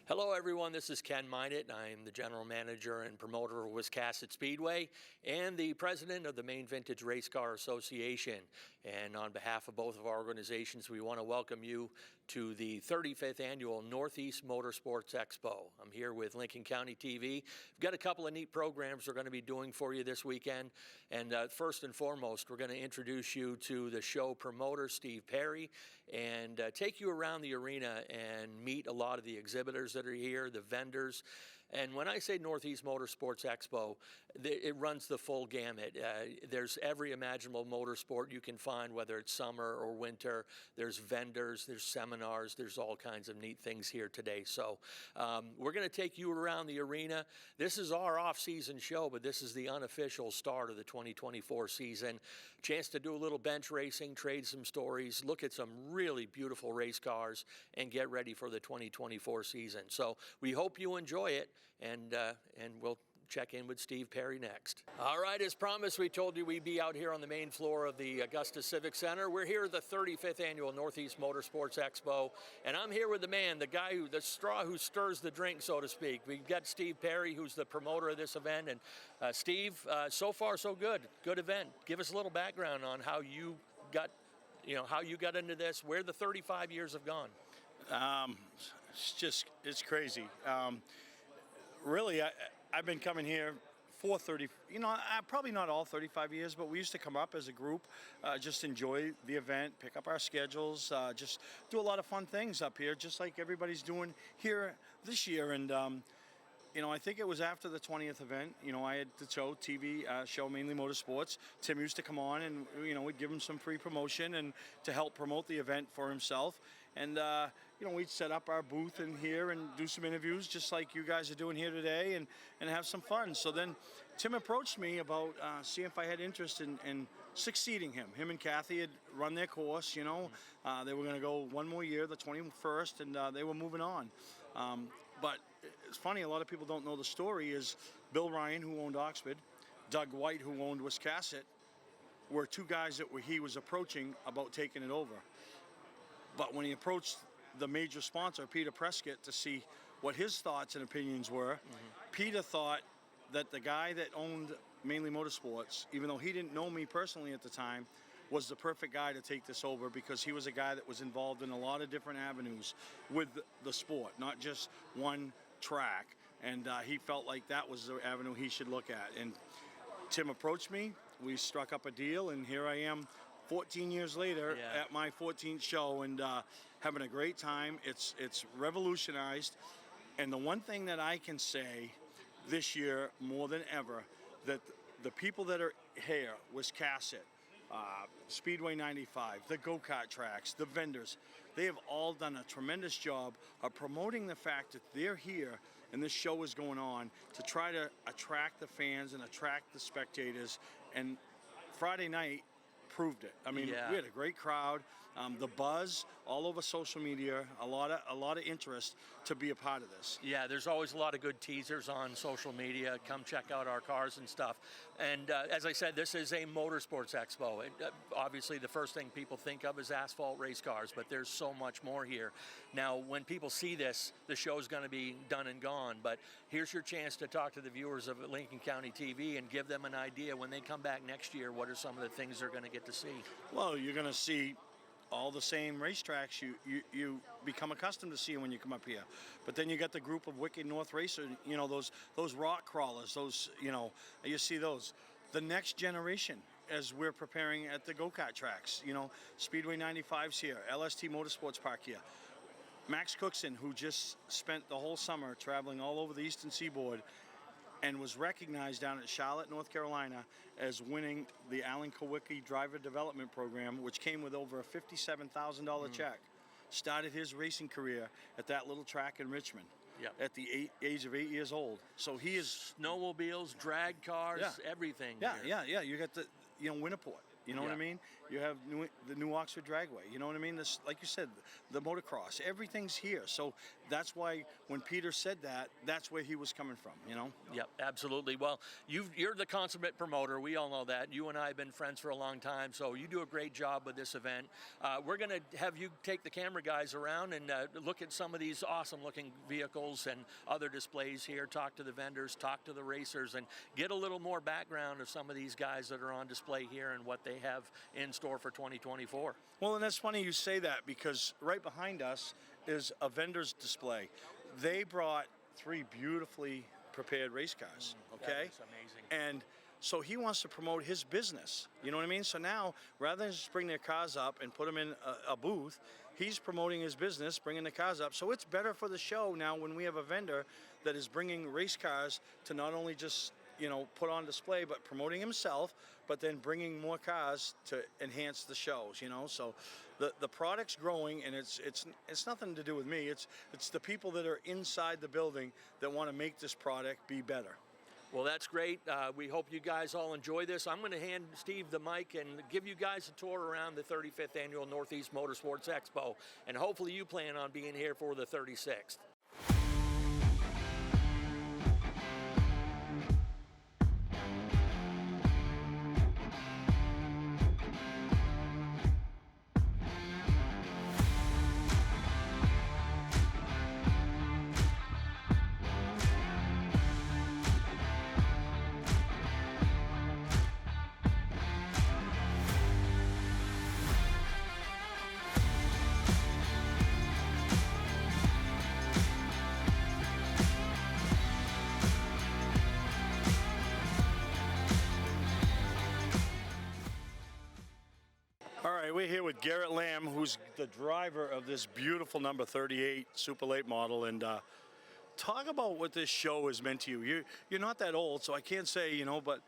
Hello everyone, this is Ken Minott. I'm the general manager and promoter of Wiscasset Speedway and the president of the Maine Vintage Race Car Association. And on behalf of both of our organizations, we want to welcome you to the 35th annual Northeast Motorsports Expo. I'm here with Lincoln County TV. We've got a couple of neat programs we're going to be doing for you this weekend. And first and foremost, we're going to introduce you to the show promoter, Steve Perry, and take you around the arena and meet a lot of the exhibitors that are here, the vendors. And when I say Northeast Motorsports Expo, it runs the full gamut. There's every imaginable motorsport you can find, whether it's summer or winter. There's vendors, there's seminars, there's all kinds of neat things here today. So we're going to take you around the arena. This is our off-season show, but this is the unofficial start of the 2024 season. Chance to do a little bench racing, trade some stories, look at some really beautiful race cars, and get ready for the 2024 season. So we hope you enjoy it, and we'll check in with Steve Perry next. All right, as promised, we told you we'd be out here on the main floor of the Augusta Civic Center. We're here at the 35th annual Northeast Motorsports Expo, and I'm here with the man, the guy the straw who stirs the drink, so to speak. We've got Steve Perry, who's the promoter of this event. And Steve, so far so good. Good event. Give us a little background on how you got, how you got into this, where the 35 years have gone. It's crazy. Really, I've been coming here for probably not all 35 years, but we used to come up as a group, just enjoy the event, pick up our schedules, just do a lot of fun things up here, just like everybody's doing here this year. And I think it was after the 20th event, I had the TV show, Mainly Motorsports. Tim used to come on and, we'd give him some free promotion and to help promote the event for himself. And, we'd set up our booth in here and do some interviews just like you guys are doing here today and have some fun. So then Tim approached me about seeing if I had interest in succeeding him. Him and Kathy had run their course, they were going to go one more year, the 21st, and they were moving on. But it's funny, a lot of people don't know the story, is Bill Ryan, who owned Oxford, Doug White, who owned Wiscasset, were two guys that he was approaching about taking it over. But when he approached the major sponsor, Peter Prescott, to see what his thoughts and opinions were, Peter thought that the guy that owned Mainly Motorsports, even though he didn't know me personally at the time, was the perfect guy to take this over, because he was a guy that was involved in a lot of different avenues with the sport, not just one track. And he felt like that was the avenue he should look at. And Tim approached me, we struck up a deal, and here I am 14 years later at my 14th show, and having a great time. It's revolutionized. And the one thing that I can say this year more than ever, that the people that are here, Wiscasset, Speedway 95, the go-kart tracks, the vendors, they have all done a tremendous job of promoting the fact that they're here and this show is going on to try to attract the fans and attract the spectators. And Friday night proved it. I mean, we had a great crowd, the buzz all over social media, a lot of interest to be a part of this. Yeah, there's always a lot of good teasers on social media. Come check out our cars and stuff. And as I said, this is a motorsports expo. Obviously, the first thing people think of is asphalt race cars, but there's so much more here. Now, when people see this, the show's going to be done and gone. But here's your chance to talk to the viewers of Lincoln County TV and give them an idea when they come back next year, what are some of the things they're going to get to see? Well, you're going to see all the same racetracks you become accustomed to seeing when you come up here. But then you got the group of Wicked North Racers, those rock crawlers, those, you see those. The next generation, as we're preparing at the go-kart tracks, Speedway 95's here, LST Motorsports Park here. Max Cookson, who just spent the whole summer traveling all over the Eastern Seaboard and was recognized down at Charlotte, North Carolina, as winning the Alan Kowicki Driver Development Program, which came with over a $57,000 check. Started his racing career at that little track in Richmond at the age of 8 years old. So he is... Snowmobiles, drag cars, everything. Yeah. You got the, Winterport. You know what I mean? You have the new Oxford Dragway. You know what I mean? This, like you said, the motocross. Everything's here. So that's why when Peter said that, that's where he was coming from, you know? Yep, absolutely. Well, you're the consummate promoter. We all know that. You and I have been friends for a long time, so you do a great job with this event. We're going to have you take the camera guys around and look at some of these awesome-looking vehicles and other displays here, talk to the vendors, talk to the racers, and get a little more background of some of these guys that are on display here and what they have in store for 2024. Well, and that's funny you say that, because right behind us is a vendor's display. They brought 3 beautifully prepared race cars, okay? That's amazing. And so he wants to promote his business, you know what I mean? So now, rather than just bring their cars up and put them in a booth, he's promoting his business, bringing the cars up. So it's better for the show now when we have a vendor that is bringing race cars to not only just, you know, put on display, but promoting himself, but then bringing more cars to enhance the shows, you know? So the product's growing, and it's nothing to do with me. It's the people that are inside the building that want to make this product be better. Well, that's great. We hope you guys all enjoy this. I'm going to hand Steve the mic and give you guys a tour around the 35th Annual Northeast Motorsports Expo, and hopefully you plan on being here for the 36th. All right, we're here with Garrett Lamb, who's the driver of this beautiful number 38 Super Late model. And talk about what this show has meant to you. You're not that old, so I can't say, you know, but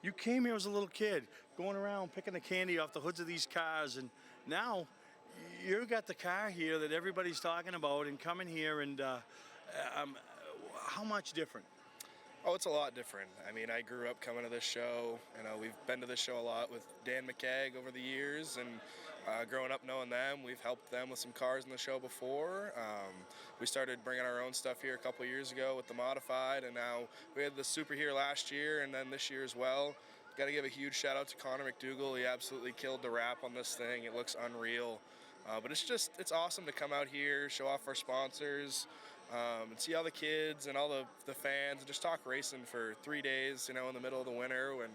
you came here as a little kid, going around picking the candy off the hoods of these cars, and now you got the car here that everybody's talking about and coming here, and how much different? Oh, it's a lot different. I mean, I grew up coming to this show. You know, we've been to this show a lot with Dan McKeag over the years, and growing up knowing them, we've helped them with some cars in the show before. We started bringing our own stuff here a couple of years ago with the modified, and now we had the Super here last year, and then this year as well. Got to give a huge shout out to Connor McDougall. He absolutely killed the wrap on this thing. It looks unreal. But it's awesome to come out here, show off our sponsors, and see all the kids and all the fans, and just talk racing for 3 days, you know, in the middle of the winter when,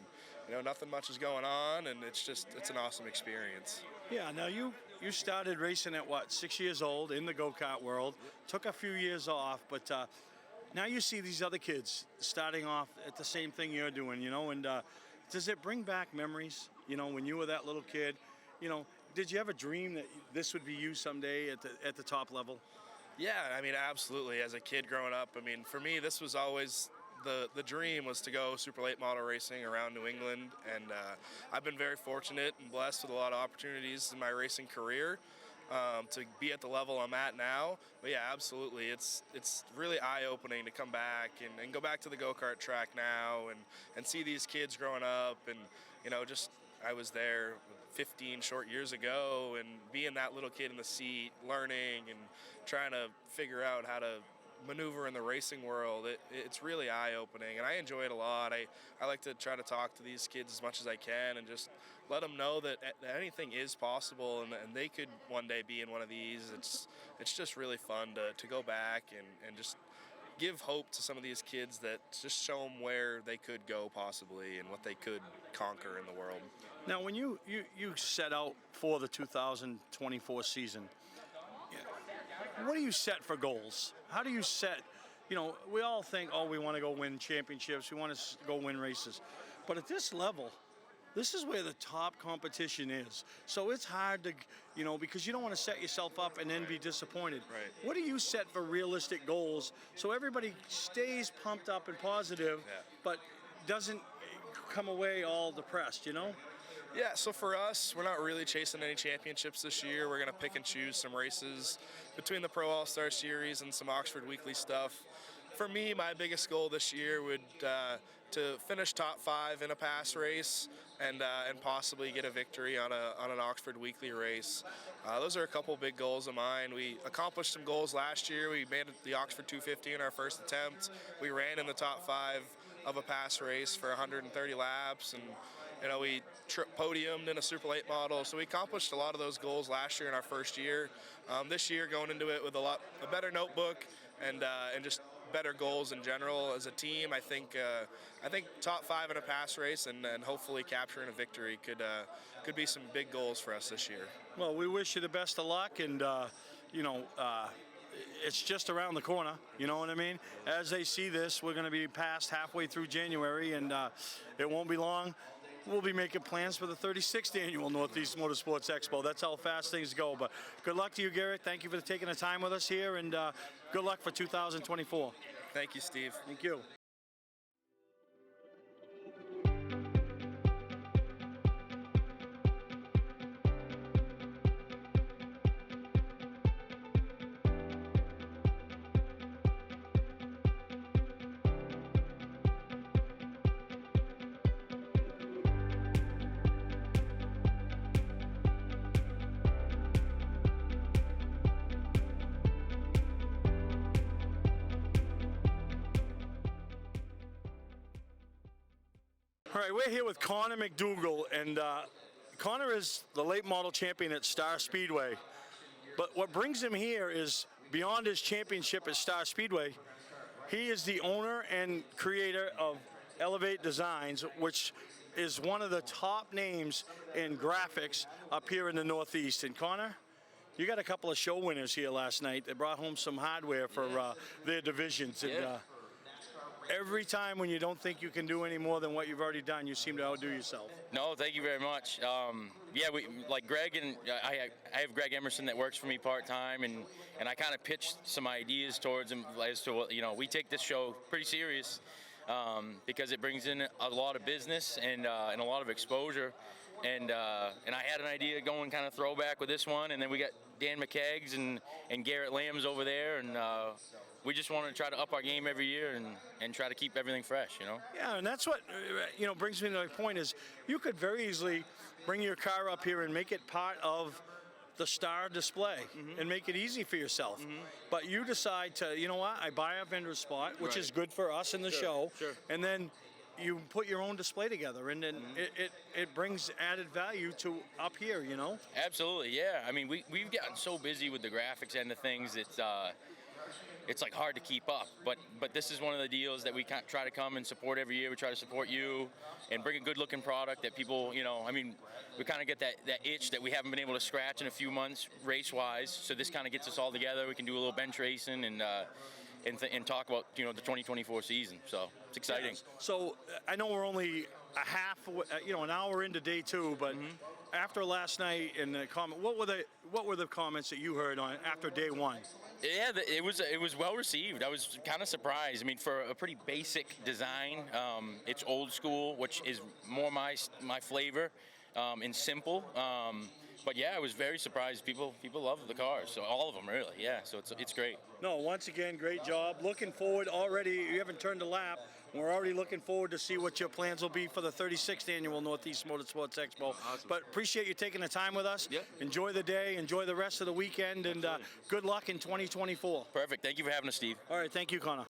you know, nothing much is going on, and it's an awesome experience. Yeah, now you started racing at what, 6 years old in the go-kart world, took a few years off, but now you see these other kids starting off at the same thing you're doing, you know, and does it bring back memories, you know, when you were that little kid? You know, did you ever dream that this would be you someday at the top level? Yeah, I mean, absolutely. As a kid growing up, I mean, for me, this was always the dream, was to go super late model racing around New England, and I've been very fortunate and blessed with a lot of opportunities in my racing career to be at the level I'm at now. But yeah, absolutely, it's really eye-opening to come back and go back to the go-kart track now and see these kids growing up, and, you know, just I was there 15 short years ago, and being that little kid in the seat, learning and trying to figure out how to maneuver in the racing world, it's really eye-opening, and I enjoy it a lot. I like to try to talk to these kids as much as I can and just let them know that anything is possible, and they could one day be in one of these. It's just really fun to go back and just give hope to some of these kids, that just show them where they could go possibly and what they could conquer in the world. Now, when you set out for the 2024 season, what do you set for goals? How do you set, you know, we all think, oh, we want to go win championships, we want to go win races. But at this level, this is where the top competition is. So it's hard to, you know, because you don't want to set yourself up and then be disappointed. Right. What do you set for realistic goals so everybody stays pumped up and positive, but doesn't come away all depressed, you know? Yeah, so for us, we're not really chasing any championships this year. We're going to pick and choose some races between the Pro All-Star Series and some Oxford Weekly stuff. For me, my biggest goal this year would to finish top 5 in a pass race and possibly get a victory on an Oxford Weekly race. Those are a couple big goals of mine. We accomplished some goals last year. We made the Oxford 250 in our first attempt. We ran in the top 5 of a pass race for 130 laps, and we podiumed in a super late model. So we accomplished a lot of those goals last year in our first year. This year, going into it with a better notebook and just better goals in general as a team. I think top 5 in a pass race and hopefully capturing a victory could be some big goals for us this year. Well, we wish you the best of luck, and it's just around the corner, you know what I mean? As they see this, we're going to be past halfway through January, and it won't be long. We'll be making plans for the 36th annual Northeast Motorsports Expo. That's how fast things go. But good luck to you, Garrett. Thank you for taking the time with us here, and good luck for 2024. Thank you, Steve. Thank you. All right, we're here with Connor McDougall, and Connor is the late model champion at Star Speedway. But what brings him here is, beyond his championship at Star Speedway, he is the owner and creator of Elevate Designs, which is one of the top names in graphics up here in the Northeast. And Connor, you got a couple of show winners here last night. They brought home some hardware for their divisions. And, every time when you don't think you can do any more than what you've already done, you seem to outdo yourself. No, thank you very much. We like Greg, and I have Greg Emerson that works for me part-time, and I kind of pitched some ideas towards him as to what, we take this show pretty serious because it brings in a lot of business and a lot of exposure. And I had an idea going kind of throwback with this one, and then we got Dan McKeggs and Garrett Lambs over there, and we just want to try to up our game every year and try to keep everything fresh, Yeah, and that's what, brings me to my point is you could very easily bring your car up here and make it part of the Star display and make it easy for yourself. But you decide to, I buy a vendor spot, which is good for us in the show, and then you put your own display together, and then it brings added value to up here, Absolutely, yeah. I mean, we've gotten so busy with the graphics end of things, it's like hard to keep up, but this is one of the deals that we try to come and support every year. We try to support you and bring a good looking product that people, we kind of get that itch that we haven't been able to scratch in a few months race wise. So this kind of gets us all together. We can do a little bench racing and talk about the 2024 season. So it's exciting. So I know we're only an hour into day 2, but after last night and the comment, what were the comments that you heard on after day 1? Yeah, it was well received. I was kind of surprised. I mean, for a pretty basic design, it's old school, which is more my flavor, and simple. But yeah, I was very surprised. People love the cars, so all of them really. Yeah, so it's great. No, once again, great job. Looking forward already. You haven't turned a lap. We're already looking forward to see what your plans will be for the 36th annual Northeast Motorsports Expo. Awesome. But appreciate you taking the time with us. Yep. Enjoy the day. Enjoy the rest of the weekend, and good luck in 2024. Perfect. Thank you for having us, Steve. All right. Thank you, Connor.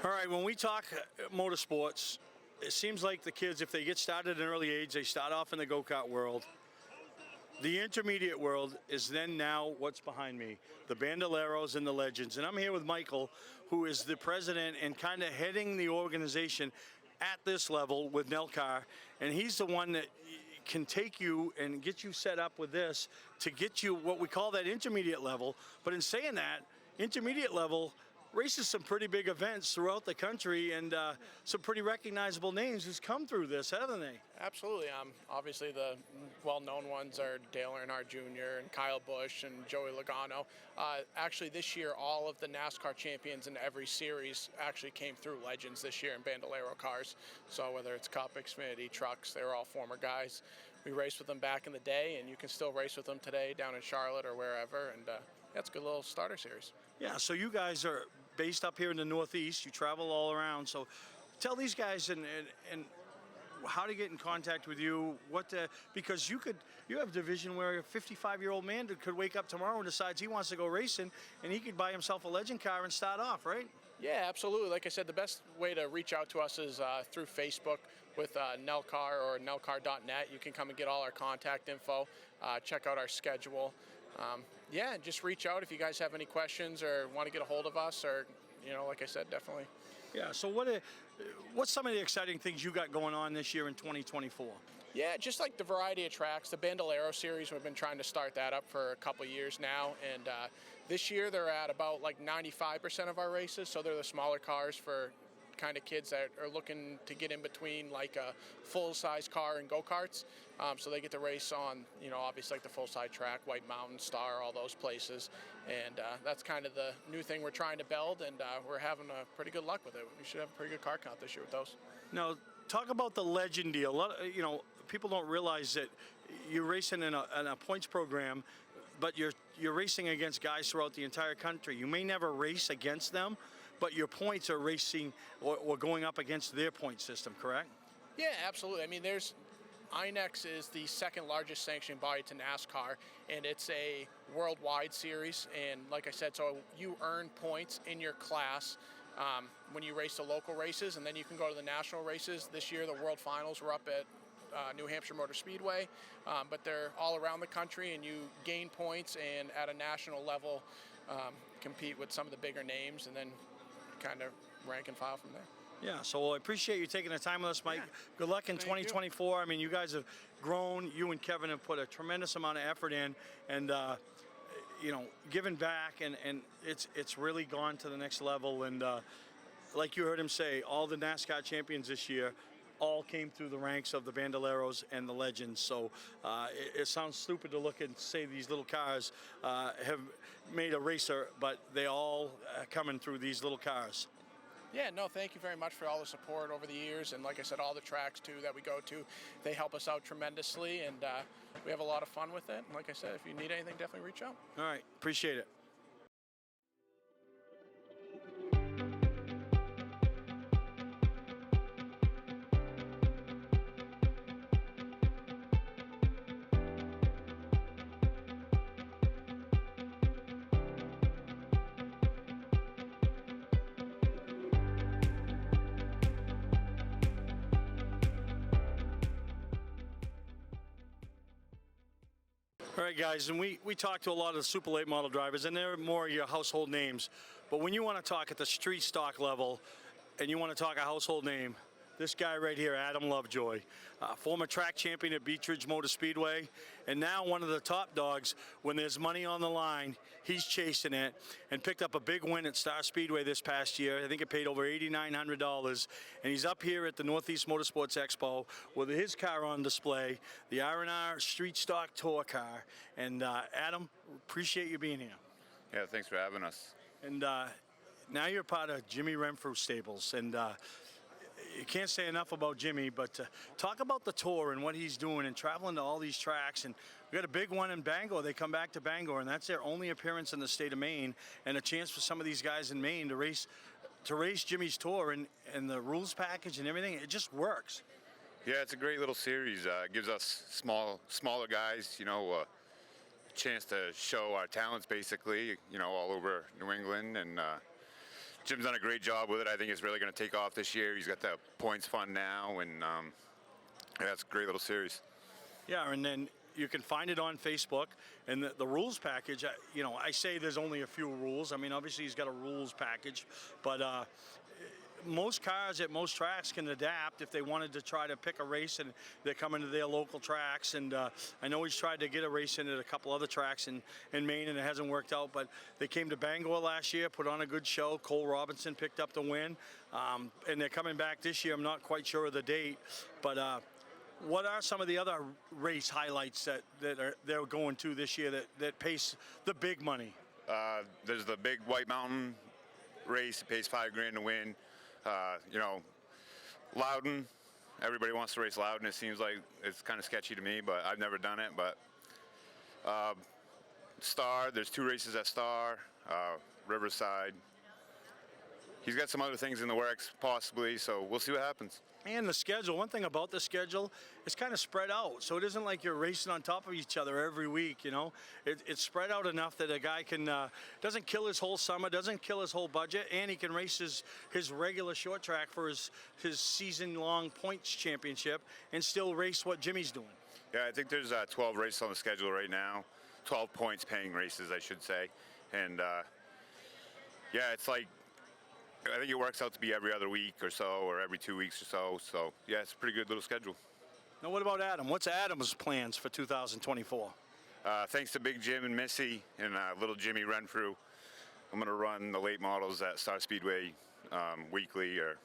All right, when we talk motorsports, it seems like the kids, if they get started at an early age, they start off in the go-kart world. The intermediate world is then now what's behind me, the Bandoleros and the Legends. And I'm here with Michael, who is the president and kind of heading the organization at this level with Nelcar. And he's the one that can take you and get you set up with this to get you what we call that intermediate level. But in saying that, intermediate level races some pretty big events throughout the country, and some pretty recognizable names has come through this, haven't they? Absolutely. Obviously, the well-known ones are Dale Earnhardt Jr. and Kyle Busch and Joey Logano. Actually, this year, all of the NASCAR champions in every series actually came through Legends this year in Bandolero cars. So whether it's Cup, Xfinity, trucks, they're all former guys. We raced with them back in the day, and you can still race with them today down in Charlotte or wherever. And that's a good little starter series. Yeah, so you guys are based up here in the Northeast. You travel all around. So tell these guys and how to get in contact with you, because you have a division where a 55-year-old man could wake up tomorrow and decides he wants to go racing, and he could buy himself a Legend car and start off, right? Yeah, absolutely. Like I said, the best way to reach out to us is through Facebook with Nelcar or nelcar.net. You can come and get all our contact info, check out our schedule. Yeah, just reach out if you guys have any questions or want to get a hold of us, or, like I said, definitely. Yeah, so what's some of the exciting things you got going on this year in 2024? Yeah, just like the variety of tracks, the Bandolero series, we've been trying to start that up for a couple years now, and this year they're at about like 95% of our races, so they're the smaller cars for kind of kids that are looking to get in between like a full-size car and go-karts. So they get to race on, obviously like the full-size track, White Mountain, Star, all those places. And that's kind of the new thing we're trying to build, and we're having a pretty good luck with it. We should have a pretty good car count this year with those. Now, talk about the Legend deal. A lot of, people don't realize that you're racing in a points program, but you're racing against guys throughout the entire country. You may never race against them, but your points are racing or going up against their point system, correct? Yeah, absolutely. I mean, INEX is the second largest sanctioning body to NASCAR, and it's a worldwide series. And like I said, so you earn points in your class when you race the local races, and then you can go to the national races. This year, the World Finals were up at New Hampshire Motor Speedway, but they're all around the country, and you gain points and at a national level compete with some of the bigger names, and then kind of rank and file from there. Yeah, so I appreciate you taking the time with us, Mike. Yeah. Good luck in Thank 2024. I mean, you guys have grown. You and Kevin have put a tremendous amount of effort in, and giving back, and it's really gone to the next level. And like you heard him say, all the NASCAR champions this year all came through the ranks of the Bandoleros and the Legends. So it sounds stupid to look and say these little cars have made a racer, but they all coming through these little cars. Yeah, no, thank you very much for all the support over the years. And like I said, all the tracks, too, that we go to, they help us out tremendously. And we have a lot of fun with it. And like I said, if you need anything, definitely reach out. All right, appreciate it. All right, guys, and we talked to a lot of the Super Late model drivers, and they're more your household names. But when you want to talk at the street stock level, and you want to talk a household name, this guy right here, Adam Lovejoy, former track champion at Beech Ridge Motor Speedway, and now one of the top dogs. When there's money on the line, he's chasing it, and picked up a big win at Star Speedway this past year. I think it paid over $8,900, and he's up here at the Northeast Motorsports Expo with his car on display, the R&R Street Stock Tour car. And Adam, appreciate you being here. Yeah, thanks for having us. And now you're part of Jimmy Renfrew Stables, and you can't say enough about Jimmy, but talk about the tour and what he's doing and traveling to all these tracks. And we got a big one in Bangor. They come back to Bangor, and that's their only appearance in the state of Maine, and a chance for some of these guys in Maine to race Jimmy's tour, and the rules package and everything. It just works. Yeah, it's a great little series. It gives us smaller guys, a chance to show our talents, basically, all over New England. And Jim's done a great job with it. I think it's really going to take off this year. He's got the points fund now, and yeah, it's a great little series. Yeah, and then you can find it on Facebook, and the rules package, I say there's only a few rules. I mean, obviously he's got a rules package, but most cars at most tracks can adapt if they wanted to try to pick a race and they're coming to their local tracks. And I know he's tried to get a race in at a couple other tracks in Maine and it hasn't worked out, but they came to Bangor last year, put on a good show. Cole Robinson picked up the win, and they're coming back this year. I'm not quite sure of the date, but what are some of the other race highlights that they're going to this year that pays the big money? There's the big White Mountain race. It pays $5,000 to win. You know, Loudon. Everybody wants to race Loudon. It seems like it's kind of sketchy to me, but I've never done it. But Star. There's 2 races at Star. Riverside. He's got some other things in the works, possibly. So we'll see what happens. And the schedule, one thing about the schedule, it's kind of spread out. So it isn't like you're racing on top of each other every week, you know. It's spread out enough that a guy can, doesn't kill his whole summer, doesn't kill his whole budget, and he can race his regular short track for his season-long points championship and still race what Jimmy's doing. Yeah, I think there's 12 races on the schedule right now. 12 points paying races, I should say. And, yeah, it's like, I think it works out to be every other week or so, or every 2 weeks or so. So, yeah, it's a pretty good little schedule. Now, what about Adam? What's Adam's plans for 2024? Thanks to Big Jim and Missy and little Jimmy Renfrew, I'm going to run the late models at Star Speedway weekly or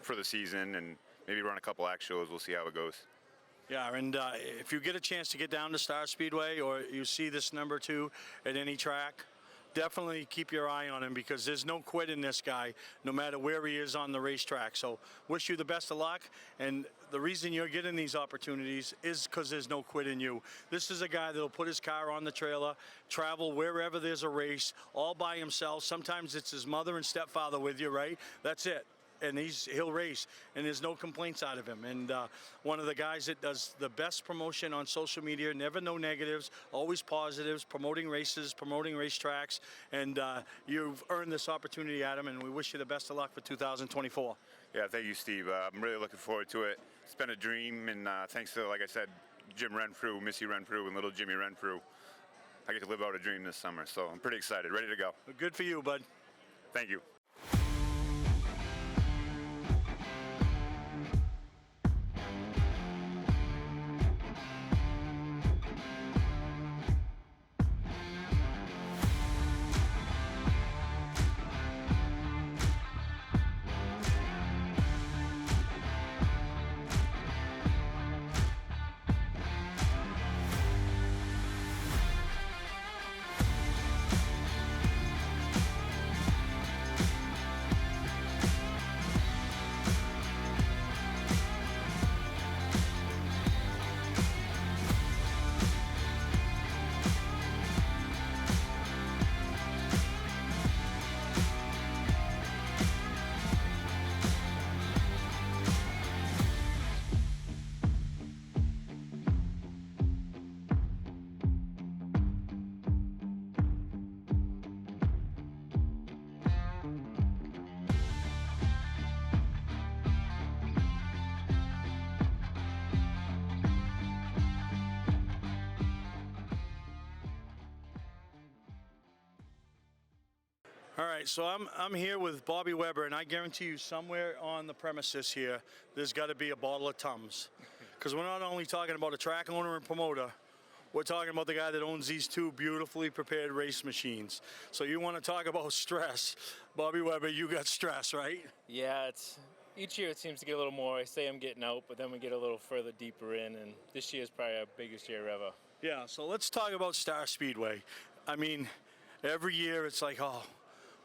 for the season, and maybe run a couple act shows. We'll see how it goes. Yeah, and if you get a chance to get down to Star Speedway or you see this number 2 at any track, definitely keep your eye on him because there's no quit in this guy, no matter where he is on the racetrack. So wish you the best of luck. And the reason you're getting these opportunities is because there's no quit in you. This is a guy that'll put his car on the trailer, travel wherever there's a race, all by himself. Sometimes it's his mother and stepfather with you, right? That's it. And he'll race, and there's no complaints out of him. And one of the guys that does the best promotion on social media, never no negatives, always positives, promoting races, promoting racetracks. And you've earned this opportunity, Adam, and we wish you the best of luck for 2024. Yeah, thank you, Steve. I'm really looking forward to it. It's been a dream, and thanks to, like I said, Jim Renfrew, Missy Renfrew, and little Jimmy Renfrew, I get to live out a dream this summer. So I'm pretty excited, ready to go. Good for you, bud. Thank you. All right, so I'm here with Bobby Weber, and I guarantee you somewhere on the premises here, there's got to be a bottle of Tums. Because we're not only talking about a track owner and promoter, we're talking about the guy that owns these 2 beautifully prepared race machines. So you want to talk about stress. Bobby Weber, you got stress, right? Yeah, each year it seems to get a little more. I say I'm getting out, but then we get a little further deeper in, and this year is probably our biggest year ever. Yeah, so let's talk about Star Speedway. I mean, every year it's like, oh,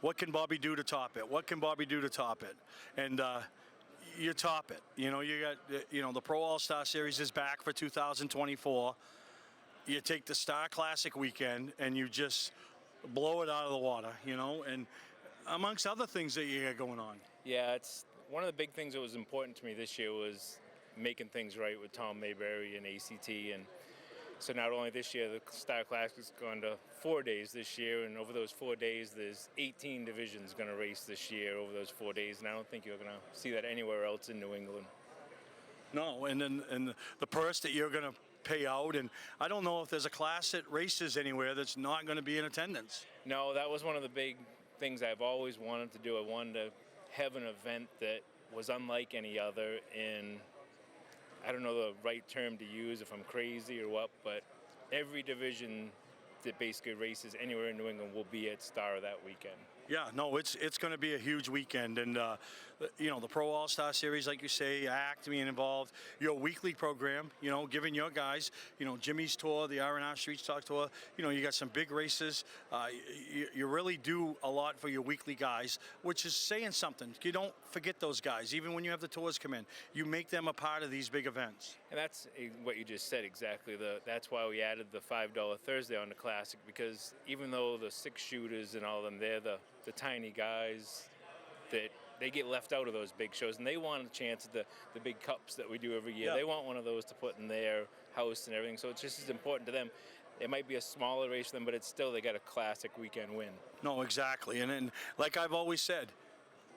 what can Bobby do to top it? What can Bobby do to top it? And you top it. You know, you got, the Pro All-Star Series is back for 2024. You take the Star Classic weekend and you just blow it out of the water, and amongst other things that you got going on. Yeah, it's one of the big things that was important to me this year was making things right with Tom Mayberry and ACT. And so not only this year, the Star Classic has gone to 4 days this year, and over those 4 days, there's 18 divisions going to race this year over those 4 days, and I don't think you're going to see that anywhere else in New England. No, and then the purse that you're going to pay out, and I don't know if there's a class that races anywhere that's not going to be in attendance. No, that was one of the big things I've always wanted to do. I wanted to have an event that was unlike any other, and I don't know the right term to use, if I'm crazy or what, but every division that basically races anywhere in New England will be at Star that weekend. Yeah, no, it's going to be a huge weekend, and the Pro All Star Series, like you say, ACT being involved, your weekly program, giving your guys, Jimmy's tour, the R&R Street Stock Tour, you got some big races. You really do a lot for your weekly guys, which is saying something. You don't forget those guys, even when you have the tours come in. You make them a part of these big events. And that's what you just said exactly. That's why we added the $5 Thursday on the Classic, because even though the 6 shooters and all of them, they're the tiny guys that they get left out of those big shows, and they want a chance at the big cups that we do every year. Yeah. They want one of those to put in their house and everything, so it's just as important to them. It might be a smaller race for them, but it's still, they got a classic weekend win. No, exactly. And like I've always said,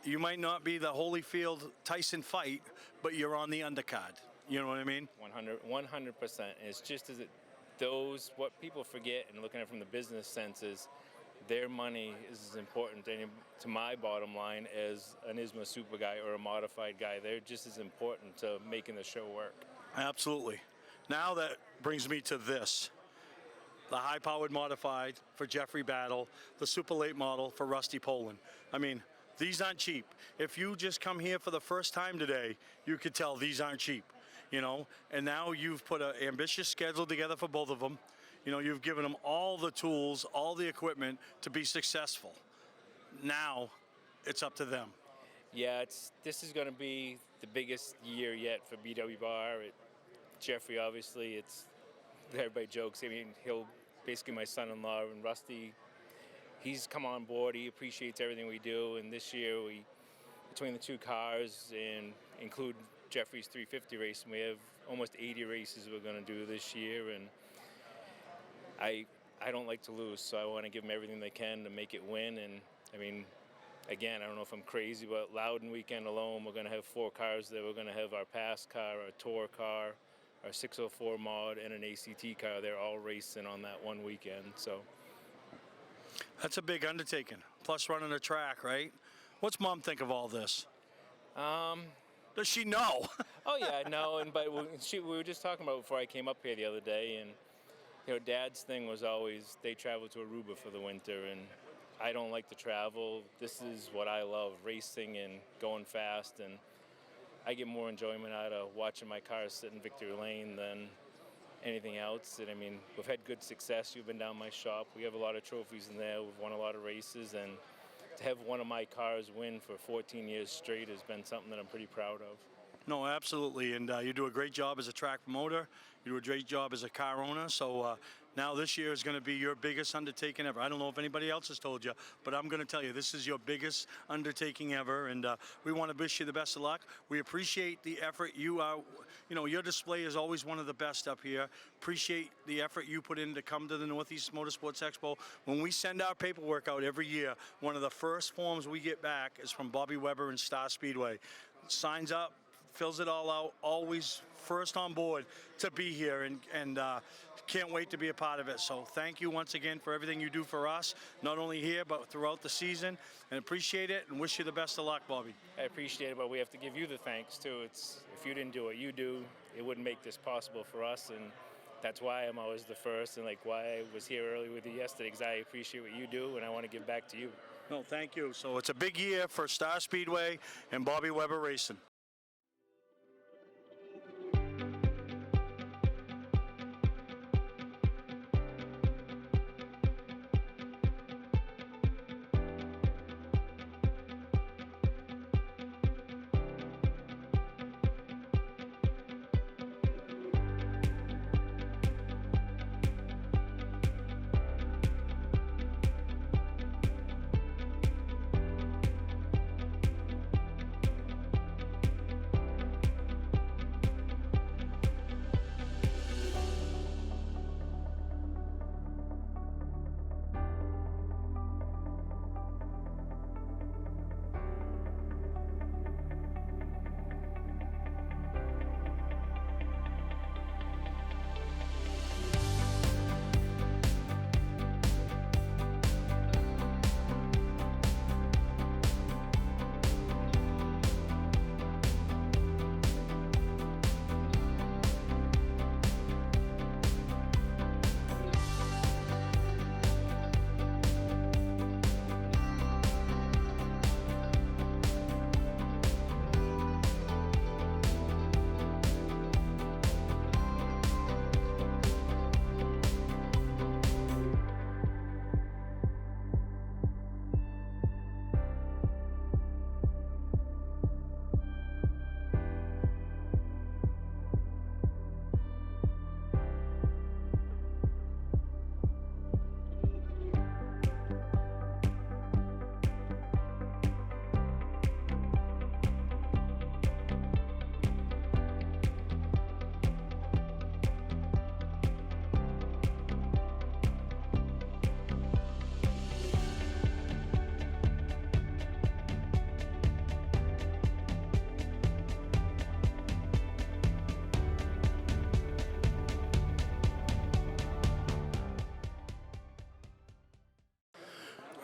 you might not be the Holyfield Tyson fight, but you're on the undercard. You know what I mean? 100%. It's just what people forget, and looking at it from the business sense, is their money is as important to my bottom line as an ISMA super guy or a modified guy. They're just as important to making the show work. Absolutely. Now that brings me to this. The high-powered modified for Jeffrey Battle, the super late model for Rusty Poland. I mean, these aren't cheap. If you just come here for the first time today, you could tell these aren't cheap, And now you've put an ambitious schedule together for both of them. You've given them all the tools, all the equipment to be successful. Now, it's up to them. Yeah, this is going to be the biggest year yet for BW Bar. Jeffrey, obviously, everybody jokes. I mean, he'll basically my son-in-law, and Rusty, he's come on board. He appreciates everything we do, and this year between the 2 cars and include Jeffrey's 350 race, and we have almost 80 races we're going to do this year, and I don't like to lose, so I want to give them everything they can to make it win. And I mean, again, I don't know if I'm crazy, but Loudon weekend alone, we're going to have 4 cars there. We're going to have our pass car, our tour car, our 604 mod, and an ACT car. They're all racing on that one weekend. So that's a big undertaking. Plus running a track, right? What's Mom think of all this? Does she know? Oh yeah, no. But we were just talking about it before I came up here the other day, and Dad's thing was always they travel to Aruba for the winter, and I don't like to travel. This is what I love, racing and going fast, and I get more enjoyment out of watching my cars sit in victory lane than anything else. And I mean, we've had good success. You've been down my shop. We have a lot of trophies in there. We've won a lot of races, and to have one of my cars win for 14 years straight has been something that I'm pretty proud of. No, absolutely, and you do a great job as a track promoter. You do a great job as a car owner. So now this year is going to be your biggest undertaking ever. I don't know if anybody else has told you, but I'm going to tell you this is your biggest undertaking ever, and we want to wish you the best of luck. We appreciate the effort your display is always one of the best up here. Appreciate the effort you put in to come to the Northeast Motorsports Expo. When we send our paperwork out every year, one of the first forms we get back is from Bobby Weber and Star Speedway. Signs up, fills it all out, always first on board to be here, and can't wait to be a part of it. So thank you once again for everything you do for us, not only here but throughout the season, and appreciate it and wish you the best of luck, Bobby. I appreciate it, but we have to give you the thanks too. If you didn't do what you do, it wouldn't make this possible for us, and that's why I'm always the first, and like why I was here early with you yesterday, because I appreciate what you do and I want to give back to you. No, thank you. So it's a big year for Star Speedway and Bobby Weber Racing.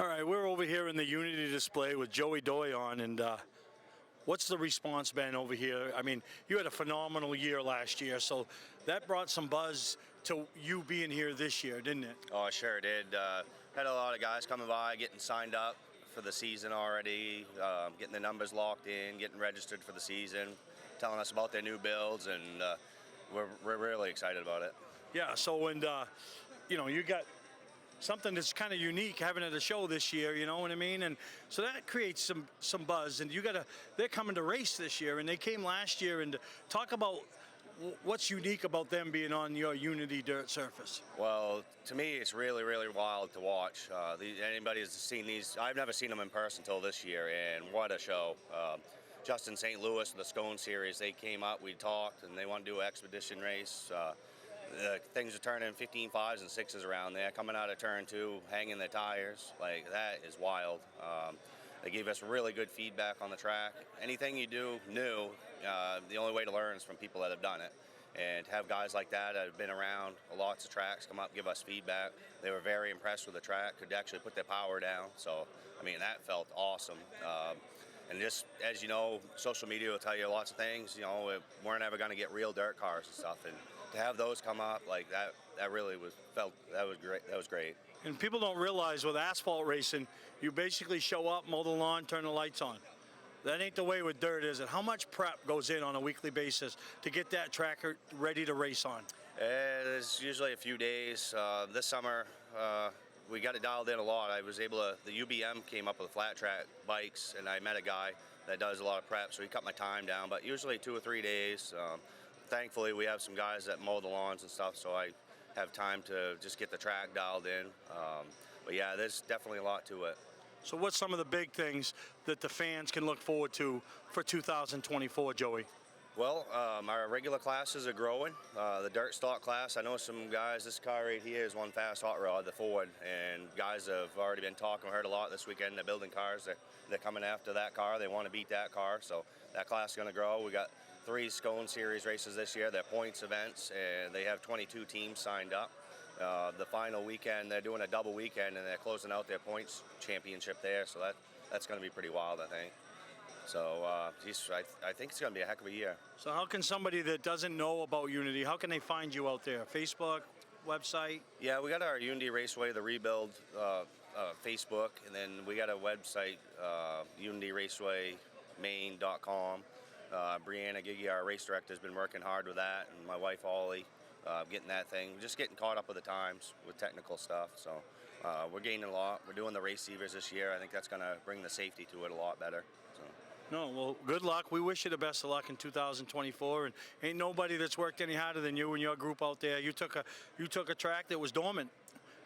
All right, we're over here in the Unity display with Joey Doy on, and what's the response been over here? I mean, you had a phenomenal year last year, so that brought some buzz to you being here this year, didn't it? Oh, it sure did. Had a lot of guys coming by, getting signed up for the season already, getting the numbers locked in, getting registered for the season, telling us about their new builds, and we're really excited about it. Yeah, so, and, you know, you got something that's kind of unique having at a show this year, you know what I mean? And so that creates some buzz, and they're coming to race this year, and they came last year, and talk about what's unique about them being on your Unity dirt surface. Well, to me, it's really, really wild to watch. Anybody who's seen these, I've never seen them in person until this year, and what a show. Justin St. Louis, the Scone Series, they came up, we talked, and they want to do an expedition race. Things are turning 15 5s and 6s around there, coming out of turn 2, hanging their tires. Like, that is wild. They gave us really good feedback on the track. Anything you do new, the only way to learn is from people that have done it. And to have guys like that have been around lots of tracks come up, give us feedback. They were very impressed with the track, could actually put their power down. So, I mean, that felt awesome. And just, as you know, social media will tell you lots of things. You know, we weren't ever going to get real dirt cars and stuff. And to have those come up, like that really that was great. That was great. And people don't realize with asphalt racing, you basically show up, mow the lawn, turn the lights on. That ain't the way with dirt, is it? How much prep goes in on a weekly basis to get that tracker ready to race on? There's usually a few days. This summer, we got it dialed in a lot. The UBM came up with flat track bikes, and I met a guy that does a lot of prep, so he cut my time down, but usually 2 or 3 days. Thankfully, we have some guys that mow the lawns and stuff, so I have time to just get the track dialed in. But yeah, there's definitely a lot to it. So what's some of the big things that the fans can look forward to for 2024, Joey? Well, our regular classes are growing. The dirt stock class, I know some guys, this car right here is one fast hot rod, the Ford, and guys have already been talking, heard a lot this weekend. They're building cars, they're coming after that car, they want to beat that car, so that class is going to grow. We got 3 Scone Series races this year. They're points events, and they have 22 teams signed up. The final weekend, they're doing a double weekend, and they're closing out their points championship there, so that's going to be pretty wild, I think. So I think it's going to be a heck of a year. So how can somebody that doesn't know about Unity, how can they find you out there? Facebook, website? Yeah, we got our Unity Raceway, the Rebuild Facebook, and then we got a website, UnityRacewayMaine.com. Brianna Gigi, our race director, has been working hard with that, and my wife Ollie, getting that thing, just getting caught up with the times with technical stuff. So we're gaining a lot. We're doing the receivers this year. I think that's going to bring the safety to it a lot better. So. No, well, good luck. We wish you the best of luck in 2024. And ain't nobody that's worked any harder than you and your group out there. You took a track that was dormant.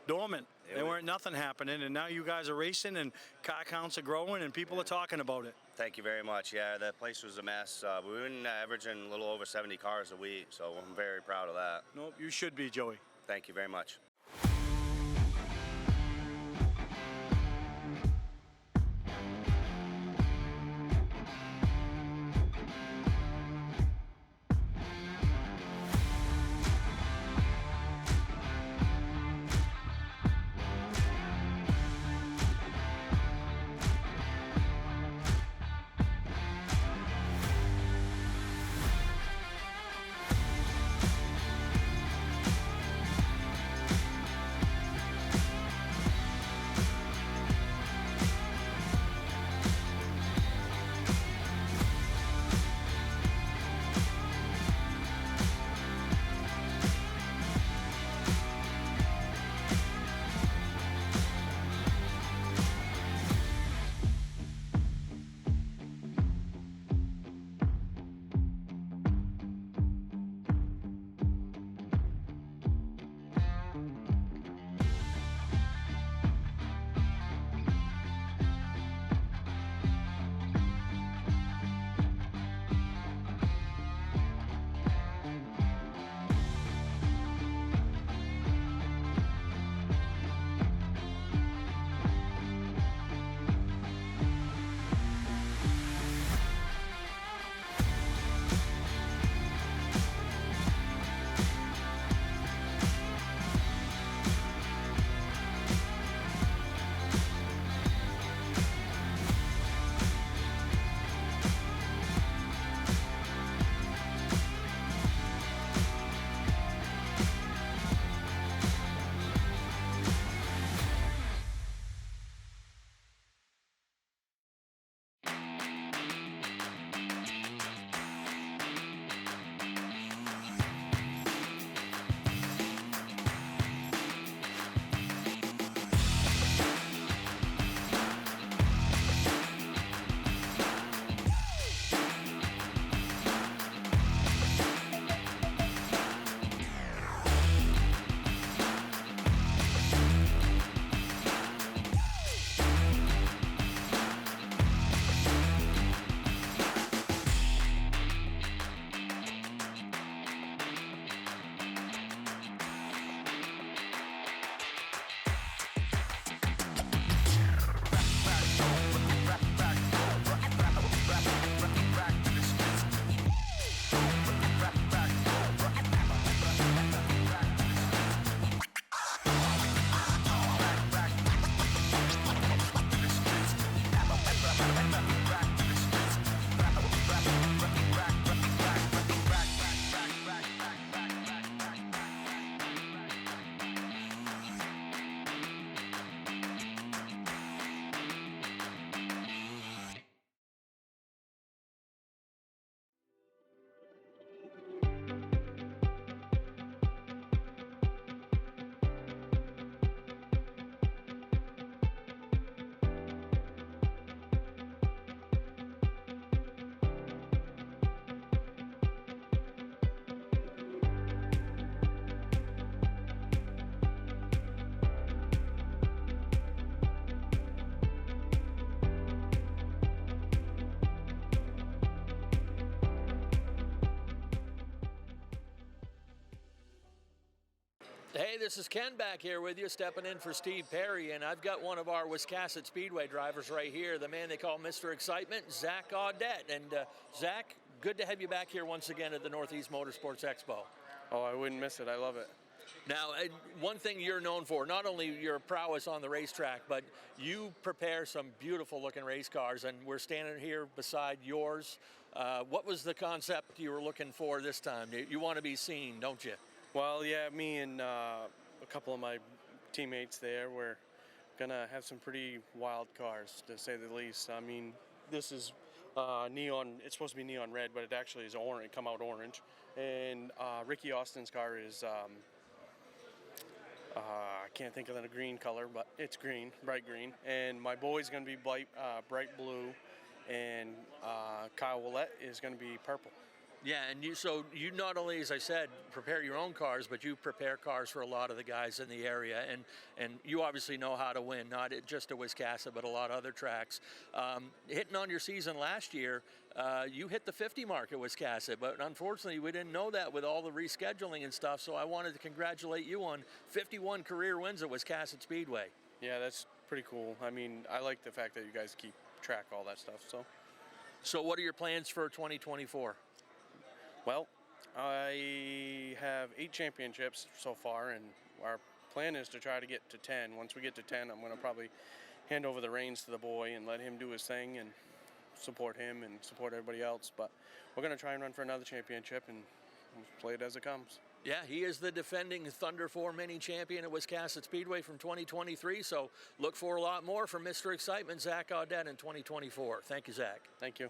There weren't nothing happening, and now you guys are racing, and car counts are growing, and people are talking about it. Thank you very much. Yeah, that place was a mess. We've been averaging a little over 70 cars a week, so I'm very proud of that. Nope, you should be, Joey. Thank you very much. this is Ken back here with you, stepping in for Steve Perry, and I've got one of our Wiscasset Speedway drivers right here, the man they call Mr. Excitement, Zach Audette. And Zach, good to have you back here once again at the Northeast Motorsports Expo. Oh, I wouldn't miss it. I love it. Now, one thing you're known for, not only your prowess on the racetrack, but you prepare some beautiful looking race cars, and we're standing here beside yours. What was the concept you were looking for this time? You want to be seen, don't you? Well, yeah, me and a couple of my teammates there, we're going to have some pretty wild cars, to say the least. I mean, this is neon, it's supposed to be neon red, but it actually is orange, it come out orange. And Ricky Austin's car is, I can't think of the green color, but it's green, bright green. And my boy's going to be bright blue, and Kyle Willett is going to be purple. Yeah, and so you not only, as I said, prepare your own cars, but you prepare cars for a lot of the guys in the area, and you obviously know how to win, not just at Wiscasset, but a lot of other tracks. Hitting on your season last year, you hit the 50 mark at Wiscasset, but unfortunately we didn't know that with all the rescheduling and stuff, so I wanted to congratulate you on 51 career wins at Wiscasset Speedway. Yeah, that's pretty cool. I mean, I like the fact that you guys keep track of all that stuff. So what are your plans for 2024? Well, I have 8 championships so far, and our plan is to try to get to 10. Once we get to 10, I'm going to probably hand over the reins to the boy and let him do his thing and support him and support everybody else. But we're going to try and run for another championship and play it as it comes. Yeah, he is the defending Thunder 4 Mini champion at Wiscasset Speedway from 2023, so look for a lot more from Mr. Excitement, Zach Audette, in 2024. Thank you, Zach. Thank you.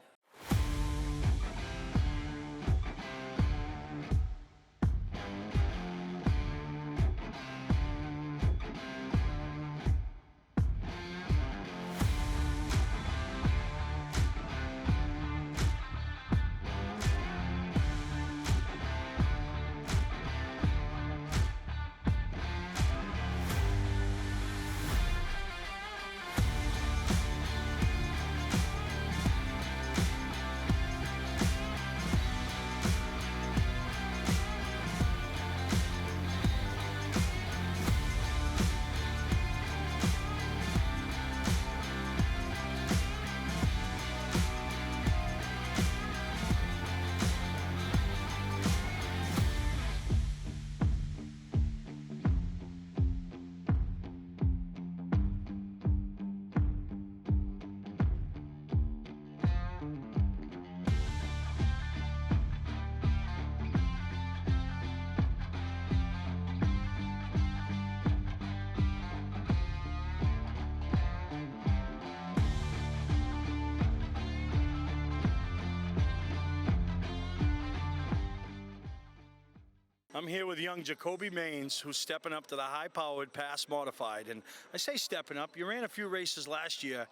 I'm here with young Jacoby Maines, who's stepping up to the high-powered pass modified. And I say stepping up, you ran a few races last year,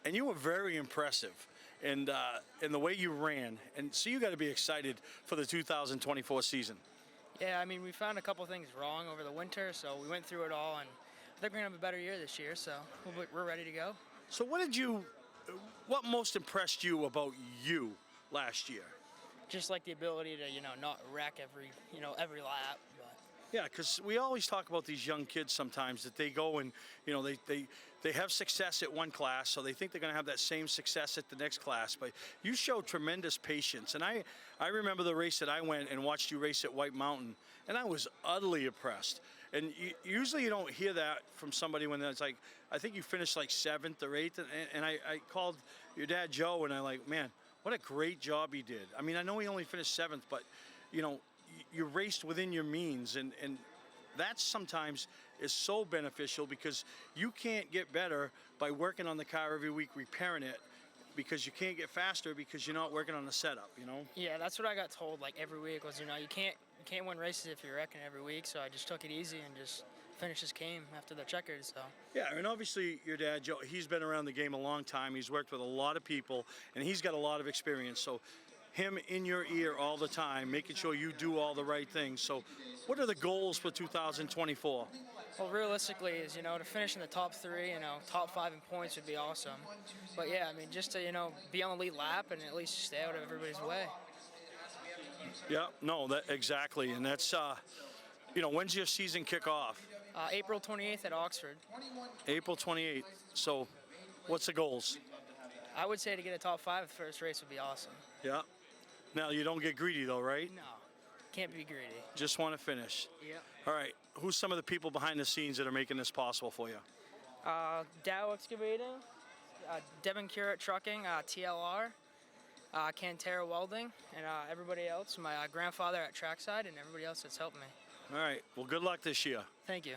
and you were very impressive in the way you ran. And so you got to be excited for the 2024 season. Yeah, I mean, we found a couple things wrong over the winter, so we went through it all, and I think we're going to have a better year this year, so we're ready to go. So what most impressed you about you last year? Just like the ability to, not wreck every lap. But. Yeah, because we always talk about these young kids sometimes that they go and, they have success at one class, so they think they're going to have that same success at the next class. But you show tremendous patience. And I remember the race that I went and watched you race at White Mountain, and I was utterly impressed. And usually you don't hear that from somebody when it's like, I think you finished like 7th or 8th, and I called your dad, Joe, and I'm like, man, what a great job he did. I mean, I know he only finished 7th, but, you raced within your means, and that sometimes is so beneficial because you can't get better by working on the car every week, repairing it, because you can't get faster because you're not working on the setup, Yeah, that's what I got told like every week was, you can't win races if you're wrecking every week, so I just took it easy and just finished this game after the checkers. So. Yeah, and obviously your dad, Joe, he's been around the game a long time. He's worked with a lot of people, and he's got a lot of experience. So him in your ear all the time, making sure you do all the right things. So what are the goals for 2024? Well, realistically is, to finish in the top 3, top 5 in points would be awesome. But yeah, I mean, just to, be on the lead lap and at least stay out of everybody's way. Yeah, no, that exactly. And that's, when's your season kick off? April 28th at Oxford. April 28th. So, what's the goals? I would say to get a top 5 the first race would be awesome. Yeah. Now, you don't get greedy, though, right? No, can't be greedy. Just want to finish. Yep. All right. Who's some of the people behind the scenes that are making this possible for you? Dow Excavating, Devon Curate Trucking, TLR, Cantera Welding, and everybody else. My grandfather at Trackside and everybody else that's helped me. All right. Well, good luck this year. Thank you.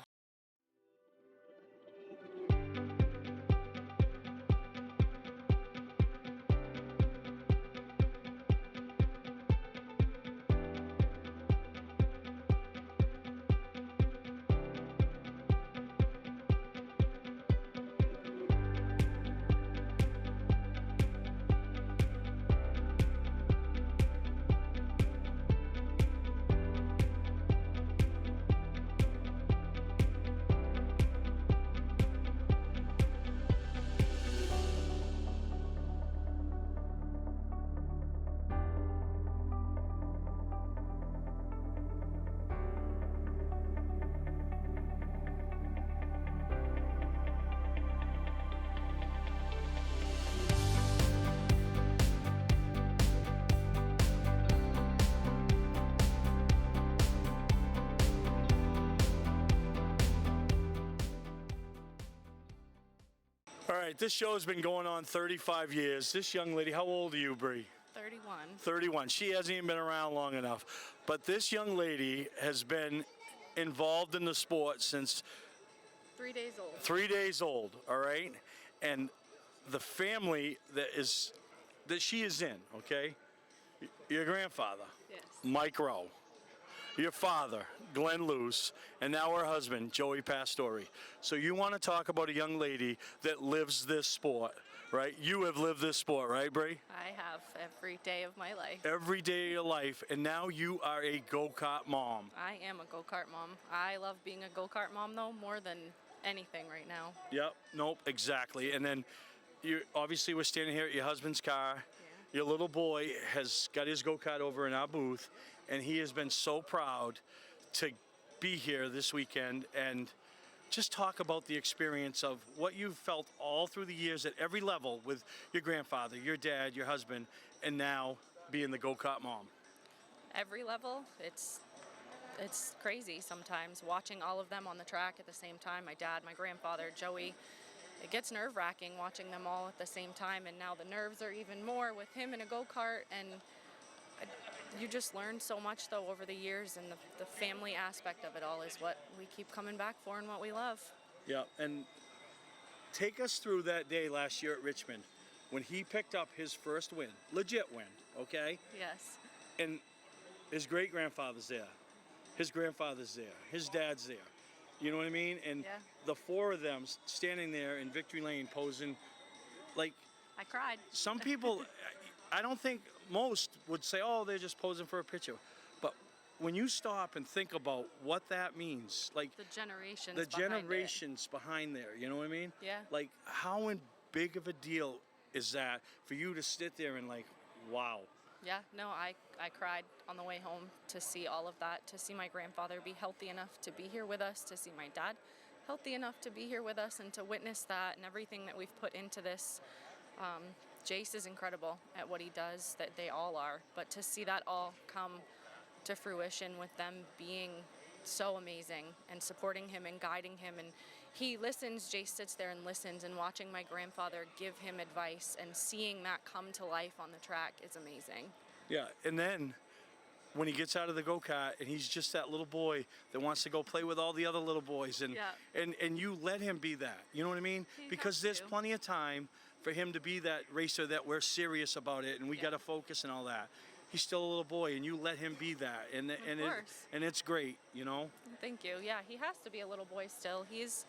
All right, this show has been going on 35 years. This young lady, how old are you, Bree? 31. 31. She hasn't even been around long enough. But this young lady has been involved in the sport since 3 days old. 3 days old, all right? And the family that she is in, okay? Your grandfather, Yes. Mike Rowe. Your father, Glenn Luce, and now her husband, Joey Pastore. So you want to talk about a young lady that lives this sport, right? You have lived this sport, right, Bree? I have every day of my life. Every day of your life, and now you are a go-kart mom. I am a go-kart mom. I love being a go-kart mom, though, more than anything right now. Yep, nope, exactly. And then you obviously we're standing here at your husband's car. Yeah. Your little boy has got his go-kart over in our booth, and he has been so proud to be here this weekend and just talk about the experience of what you've felt all through the years at every level with your grandfather, your dad, your husband, and now being the go-kart mom. Every level, it's crazy sometimes watching all of them on the track at the same time. My dad, my grandfather, Joey. It gets nerve-wracking watching them all at the same time, and now the nerves are even more with him in a go-kart. And you just learn so much, though, over the years, and the family aspect of it all is what we keep coming back for and what we love. Yeah, and take us through that day last year at Richmond when he picked up his first win, legit win, okay? Yes. And his great-grandfather's there, his grandfather's there, his dad's there. You know what I mean? And Yeah. the four of them standing there in Victory Lane posing, like I cried. some people, I don't think most would say, oh, they're just posing for a picture. But when you stop and think about what that means, like The generations the behind it. generations behind there, you know what I mean? Yeah. Like how big of a deal is that for you to sit there and like, wow. Yeah, no, I cried on the way home to see all of that, to see my grandfather be healthy enough to be here with us, to see my dad healthy enough to be here with us, and to witness that and everything that we've put into this. Jace is incredible at what he does, that they all are, but to see that all come to fruition with them being so amazing and supporting him and guiding him, and he listens, Jace sits there and listens, and watching my grandfather give him advice and seeing that come to life on the track is amazing. Yeah, and then when he gets out of the go-kart and he's just that little boy that wants to go play with all the other little boys, and Yeah. and you let him be that, you know what I mean? He Because has there's to. plenty of time for him to be that racer that we're serious about it and we Yeah. got to focus and all that. He's still a little boy, and you let him be that, and course. it's great, you know. Thank you. Yeah, he has to be a little boy still. He's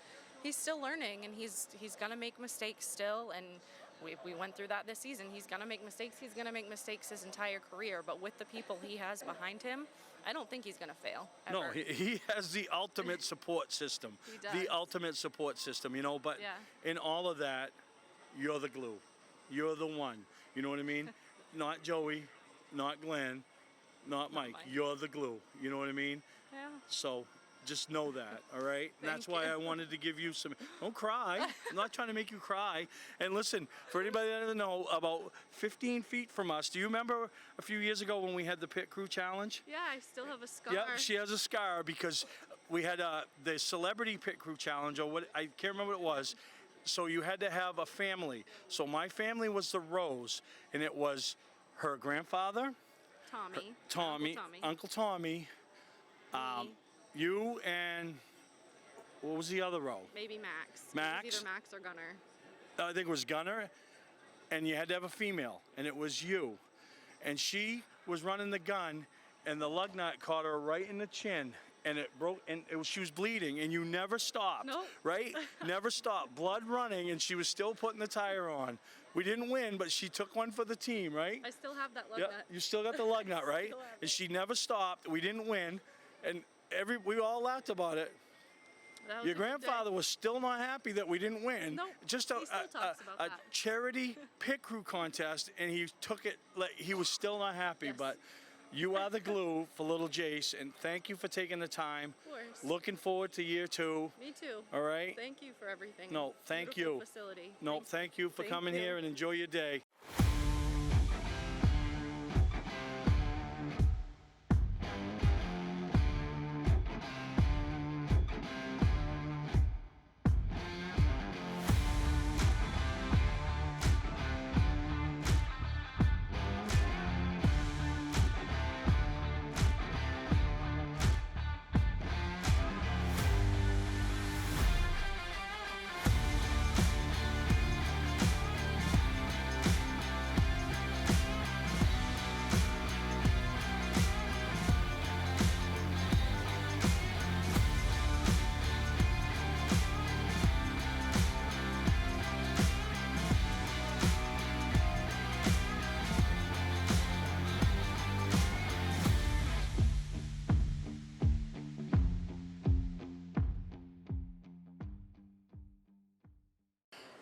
still learning, and he's gonna make mistakes still, and we went through that this season. He's gonna make mistakes. He's gonna make mistakes his entire career, but with the people he has behind him, I don't think he's gonna fail. Ever. No, he has the ultimate support system. He does. The ultimate support system, you know. But Yeah. in all of that, you're the glue. You're the one. You know what I mean? Not Joey, not Glenn, not Mike. You're the glue. You know what I mean? Yeah. So just know that, all right? And that's Thank why you. I wanted to give you some. Don't cry. I'm not trying to make you cry. And listen, for anybody that doesn't know, about 15 feet from us, do you remember a few years ago when we had the Pit Crew Challenge? Yeah, I still have a scar. Yep, she has a scar because we had the Celebrity Pit Crew Challenge, or what, I can't remember what it was. So you had to have a family. So my family was the Rose, and it was her grandfather, Tommy. Uncle Tommy, Me, you, and what was the other row? maybe Max. Max? It was either Max or Gunner. I think it was Gunner, and you had to have a female, and it was you. And she was running the gun, and the lug nut caught her right in the chin, and it broke, and she was bleeding, and you never stopped, Nope. right? Never stopped, blood running, and she was still putting the tire on. We didn't win, but she took one for the team, right? I still have that lug Yep, nut. you still got the lug nut, right? Still have And it. she never stopped. We didn't win, and we all laughed about it. That was Your a good day. grandfather was still not happy that we didn't win. Nope, Just he still talks about that. charity pit crew contest, and he took it like he was still not happy. Yes. But you are the glue for little Jace, and thank you for taking the time. Of course. Looking forward to year 2. Me too. All right. Thank you for everything. No, thank Beautiful you. Facility. No, Thanks. thank you for Thank coming you. here and enjoy your day.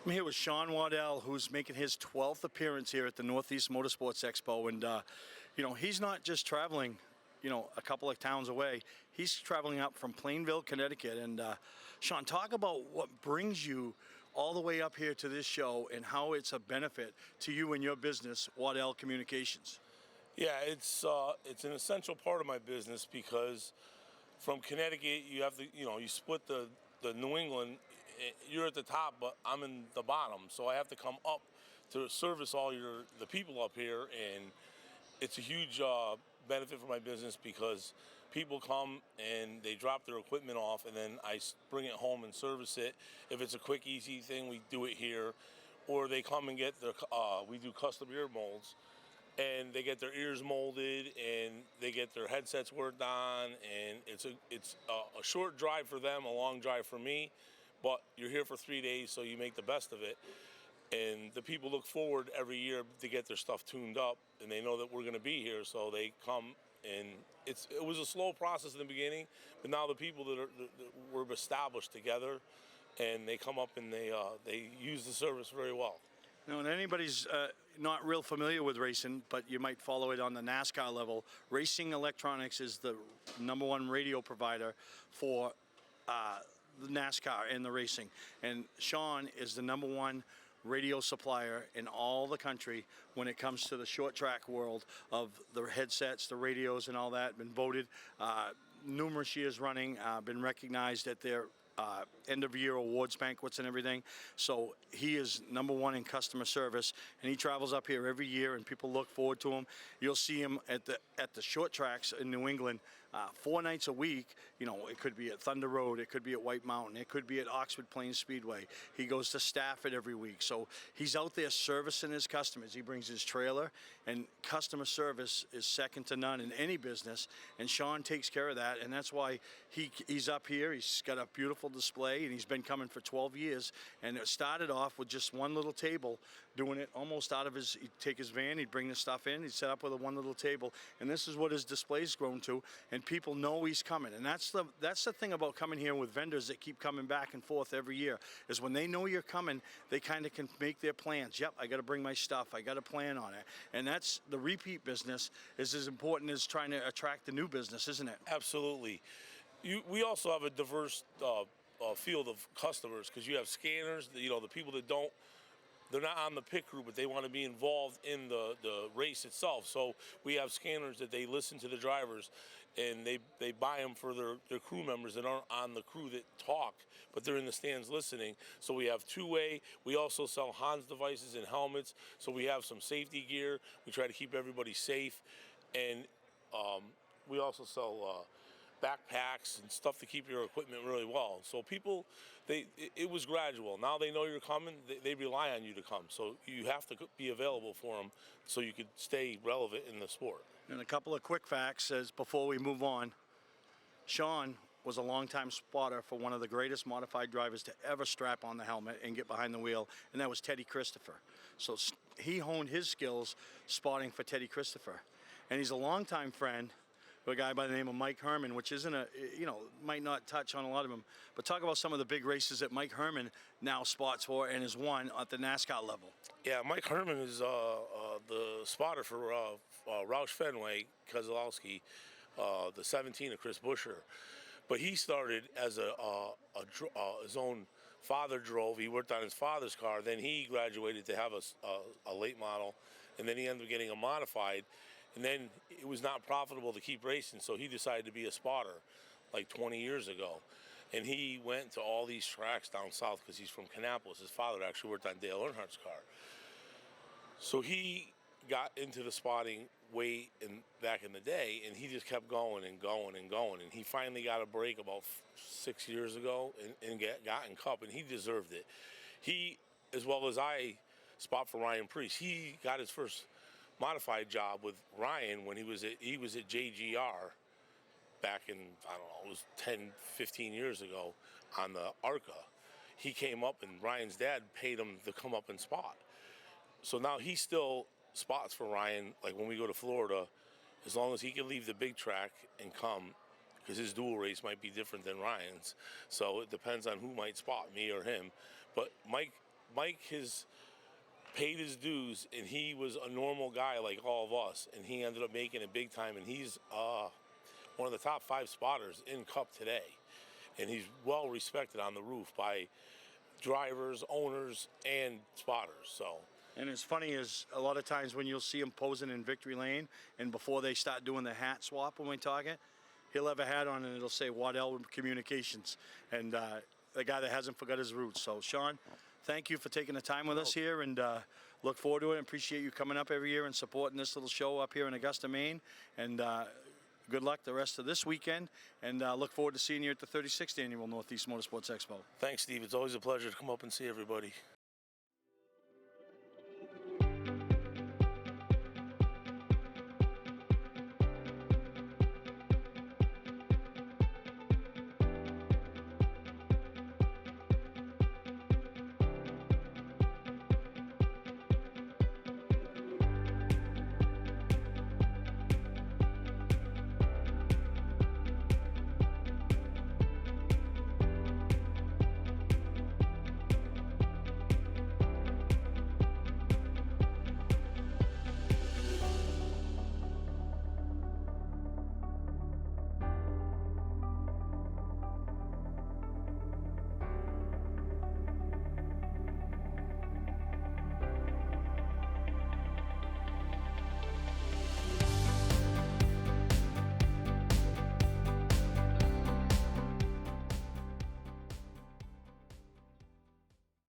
I'm here with Sean Waddell, who's making his 12th appearance here at the Northeast Motorsports Expo. And, he's not just traveling, a couple of towns away. He's traveling up from Plainville, Connecticut. And, Sean, talk about what brings you all the way up here to this show and how it's a benefit to you and your business, Waddell Communications. Yeah, it's an essential part of my business because from Connecticut, you have to, you split the New England. You're at the top, but I'm in the bottom, so I have to come up to service all the people up here, and it's a huge benefit for my business because people come and they drop their equipment off, and then I bring it home and service it. If it's a quick, easy thing, we do it here, or they come and get their. We do custom ear molds, and they get their ears molded, and they get their headsets worked on, and it's a short drive for them, a long drive for me. But you're here for 3 days, so you make the best of it. And the people look forward every year to get their stuff tuned up, and they know that we're going to be here, so they come. And it was a slow process in the beginning, but now the people that were established together, and they come up and they use the service very well. Now, and anybody's not real familiar with racing, but you might follow it on the NASCAR level. Racing Electronics is the #1 radio provider for the NASCAR and the racing. And Sean is the #1 radio supplier in all the country when it comes to the short track world of the headsets, the radios, and all that. Been voted numerous years running, been recognized at their end-of-year awards banquets and everything. So he is #1 in customer service, and he travels up here every year, and people look forward to him. You'll see him at the short tracks in New England 4 nights a week. It could be at Thunder Road, it could be at White Mountain, it could be at Oxford Plains Speedway. He goes to Stafford every week. So he's out there servicing his customers. He brings his trailer, and customer service is second to none in any business, and Sean takes care of that, and that's why he's up here. He's got a beautiful display, and he's been coming for 12 years, and it started off with just one little table doing it almost out of his, he'd take his van, he'd bring the stuff in, he'd set up with a one little table, and this is what his display's grown to, and people know he's coming. And that's the thing about coming here with vendors that keep coming back and forth every year, is when they know you're coming, they kind of can make their plans. Yep, I got to bring my stuff, I got to plan on it. And that's, the repeat business is as important as trying to attract the new business, isn't it? Absolutely. We also have a diverse field of customers, because you have scanners, the people that they're not on the pit crew, but they want to be involved in the race itself. So we have scanners that they listen to the drivers, and they buy them for their crew members that aren't on the crew that talk, but they're in the stands listening. So we have two-way. We also sell Hans devices and helmets. So we have some safety gear. We try to keep everybody safe. And we also sell backpacks and stuff to keep your equipment really well. So people, it was gradual. Now they know you're coming. They rely on you to come. So you have to be available for them so you could stay relevant in the sport. And a couple of quick facts as before we move on. Sean was a longtime spotter for one of the greatest modified drivers to ever strap on the helmet and get behind the wheel, and that was Teddy Christopher. So he honed his skills spotting for Teddy Christopher. And he's a longtime friend of a guy by the name of Mike Herman, which isn't might not touch on a lot of them, but talk about some of the big races that Mike Herman now spots for and has won at the NASCAR level. Yeah, Mike Herman is the spotter for Roush Fenway, Keselowski, the 17 of Chris Buescher. But he started as his own father drove. He worked on his father's car. Then he graduated to have a late model, and then he ended up getting a modified. And then it was not profitable to keep racing, so he decided to be a spotter like 20 years ago. And he went to all these tracks down south because he's from Kannapolis. His father actually worked on Dale Earnhardt's car. So he got into the spotting way back in the day, and he just kept going and going and going. And he finally got a break about 6 years ago and got in Cup, and he deserved it. He, as well as I, spot for Ryan Preece. He got his first modified job with Ryan when he was at JGR back in, I don't know, it was 10, 15 years ago on the ARCA. He came up, and Ryan's dad paid him to come up and spot. So now he still spots for Ryan, like when we go to Florida, as long as he can leave the big track and come, because his dual race might be different than Ryan's. So it depends on who might spot, me or him. But Mike has paid his dues, and he was a normal guy like all of us, and he ended up making it big time, and he's one of the top 5 spotters in Cup today. And he's well respected on the roof by drivers, owners, and spotters. So. And it's funny is a lot of times when you'll see him posing in victory lane, and before they start doing the hat swap when we talk it, he'll have a hat on and it'll say Waddell Communications, and the guy that hasn't forgot his roots. So Sean, thank you for taking the time with us here, and look forward to it, and appreciate you coming up every year and supporting this little show up here in Augusta, Maine. And good luck the rest of this weekend, and look forward to seeing you at the 36th Annual Northeast Motorsports Expo. Thanks, Steve. It's always a pleasure to come up and see everybody.